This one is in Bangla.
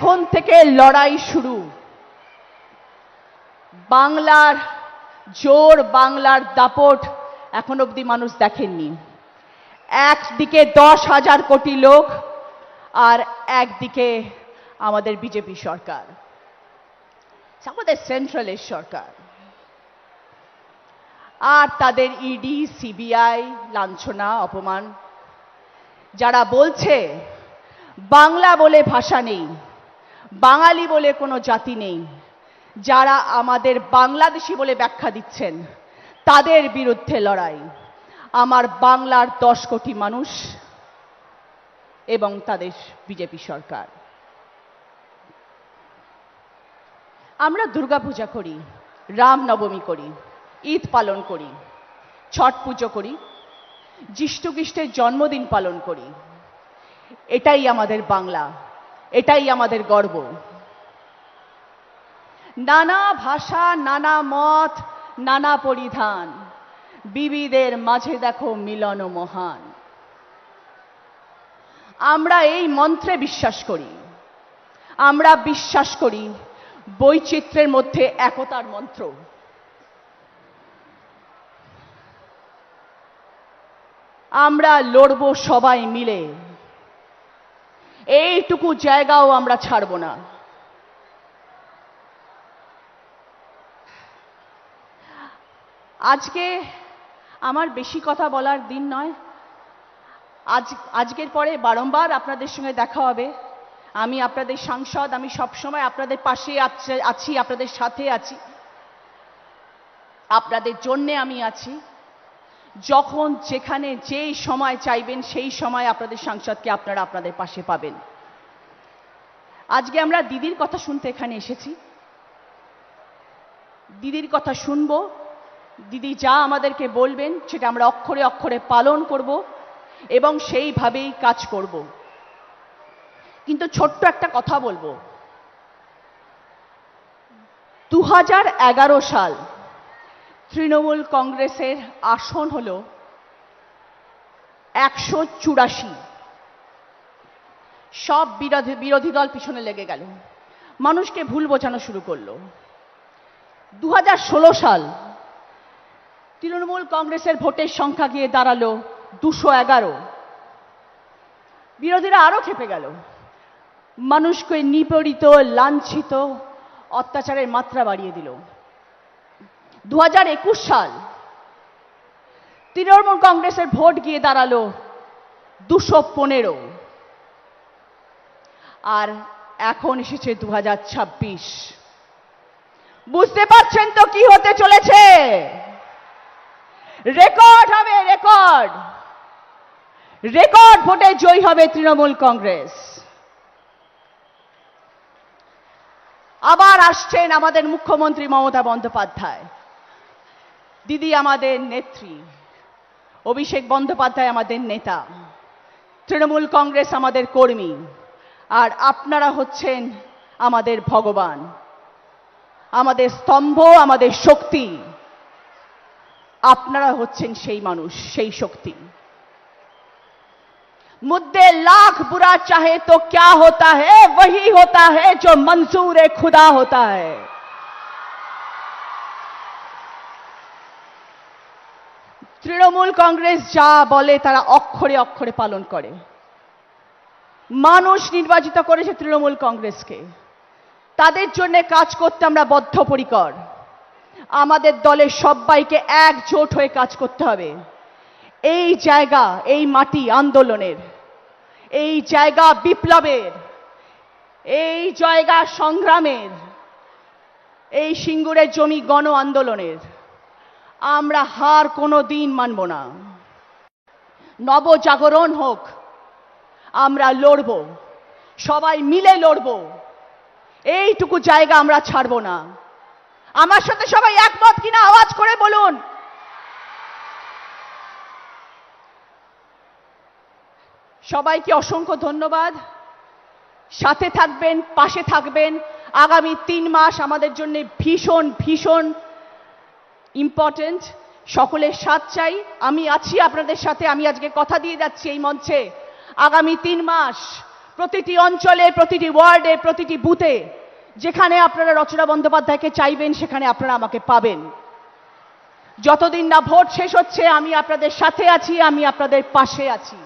এখন থেকে লড়াই শুরু। বাংলার জোর, বাংলার দাপট এখন অবধি মানুষ দেখেননি। একদিকে 10,000 কোটি লোক আর একদিকে আমাদের বিজেপি সরকার, আমাদের সেন্ট্রালের সরকার, আর তাদের ইডি সিবিআই লাঞ্ছনা অপমান। যারা বলছে বাংলা বলে ভাষা নেই, বাঙালি বলে কোনো জাতি নেই, যারা আমাদের বাংলাদেশি বলে ব্যাখ্যা দিচ্ছেন, তাদের বিরুদ্ধে লড়াই আমার বাংলার 10 কোটি মানুষ এবং তাদের বিজেপি সরকার। আমরা দুর্গাপূজা করি, রামনবমী করি, ঈদ পালন করি, ছট পুজো করি, যিশু খ্রিস্টের জন্মদিন পালন করি। এটাই আমাদের বাংলা, এটাই আমাদের গর্ব। নানা ভাষা, নানা মত, নানা পরিধান, বিবিধের মাঝে দেখো মিলন মহান। আমরা এই মন্ত্রে বিশ্বাস করি। আমরা বিশ্বাস করি বৈচিত্র্যের মধ্যে একতার মন্ত্র। আমরা লড়ব সবাই মিলে, এইটুকু জায়গাও আমরা ছাড়ব না। আজকে আমার বেশি কথা বলার দিন নয়। আজকের পরে বারংবার আপনাদের সঙ্গে দেখা হবে। আমি আপনাদের সাংসদ, আমি সবসময় আপনাদের পাশে আছি, আপনাদের সাথে আছি, আপনাদের জন্যে আমি আছি। যখন যেখানে যেই সময় চাইবেন সেই সময় আপনাদের সাংসদকে আপনারা আপনাদের পাশে পাবেন। আজকে আমরা দিদির কথা শুনতে এখানে এসেছি। দিদির কথা শুনবো, দিদি যা আমাদেরকে বলবেন সেটা আমরা অক্ষরে অক্ষরে পালন করব এবং সেইভাবেই কাজ করব। কিন্তু ছোট্ট একটা কথা বলবো, 2011 সাল তৃণমূল কংগ্রেসের আসন হল 184। সব বিরোধী দল পিছনে লেগে গেল, মানুষকে ভুল বোঝানো শুরু করলো। 2016 সাল তৃণমূল কংগ্রেসের ভোটের সংখ্যা গিয়ে দাঁড়ালো 211। বিরোধীরা আরো খেপে গেল, মানুষকে নিপীড়িত, লাঞ্ছিত, অত্যাচারের মাত্রা বাড়িয়ে দিল। 2021 সাল তৃণমূল কংগ্রেসের ভোট গিয়ে দাঁড়ালো 215। আর এখন এসেছে 2026। বুঝতে পারছেন তো কি হতে চলেছে? রেকর্ড হবে, রেকর্ড রেকর্ড ভোটে জয়ী হবে তৃণমূল কংগ্রেস। আবার আসছেন আমাদের মুখ্যমন্ত্রী মমতা বন্দ্যোপাধ্যায়। দিদি আমাদের নেত্রী, অভিষেক বন্দ্যোপাধ্যায় আমাদের নেতা, তৃণমূল কংগ্রেস আমাদের কর্মী, আর আপনারা হচ্ছেন আমাদের ভগবান, আমাদের স্তম্ভ, আমাদের শক্তি। আপনারা হচ্ছেন সেই মানুষ, সেই শক্তি। मुद्दे लाख बुरा चाहे तो क्या होता है, वही होता है जो मंजूर खुदा होता है। তৃণমূল কংগ্রেস যা বলে তারা অক্ষরে অক্ষরে পালন করে। মানুষ নির্বাচিত করেছে তৃণমূল কংগ্রেসকে, তাদের জন্য কাজ করতে আমরা বদ্ধপরিকর। আমাদের দলের সবাইকে একজোট হয়ে কাজ করতে হবে। এই জায়গা, এই মাটি আন্দোলনের, এই জায়গা বিপ্লবের, এই জায়গা সংগ্রামের, এই সিঙ্গুরের জমি গণ আন্দোলনের। আমরা হার কোনো দিন মানব না। নবজাগরণ হোক, আমরা লড়ব, সবাই মিলে লড়ব। এইটুকু জায়গা আমরা ছাড়ব না। আমার সাথে সবাই একমত কিনা আওয়াজ করে বলুন। সবাইকে অসংখ্য ধন্যবাদ। সাথে থাকবেন, পাশে থাকবেন। আগামী 3 মাস আমাদের জন্য ভীষণ ভীষণ ইম্পর্টেন্ট। সকলের সাথ চাই। আমি আছি আপনাদের সাথে। আমি আজকে কথা দিয়ে যাচ্ছি এই মঞ্চে, আগামী 3 মাস প্রতিটি অঞ্চলে, প্রতিটি ওয়ার্ডে, প্রতিটি বুথে যেখানে আপনারা রচনা বন্দ্যোপাধ্যায়কে চাইবেন সেখানে আপনারা আমাকে পাবেন। যতদিন না ভোট শেষ হচ্ছে আমি আপনাদের সাথে আছি, আমি আপনাদের পাশে আছি।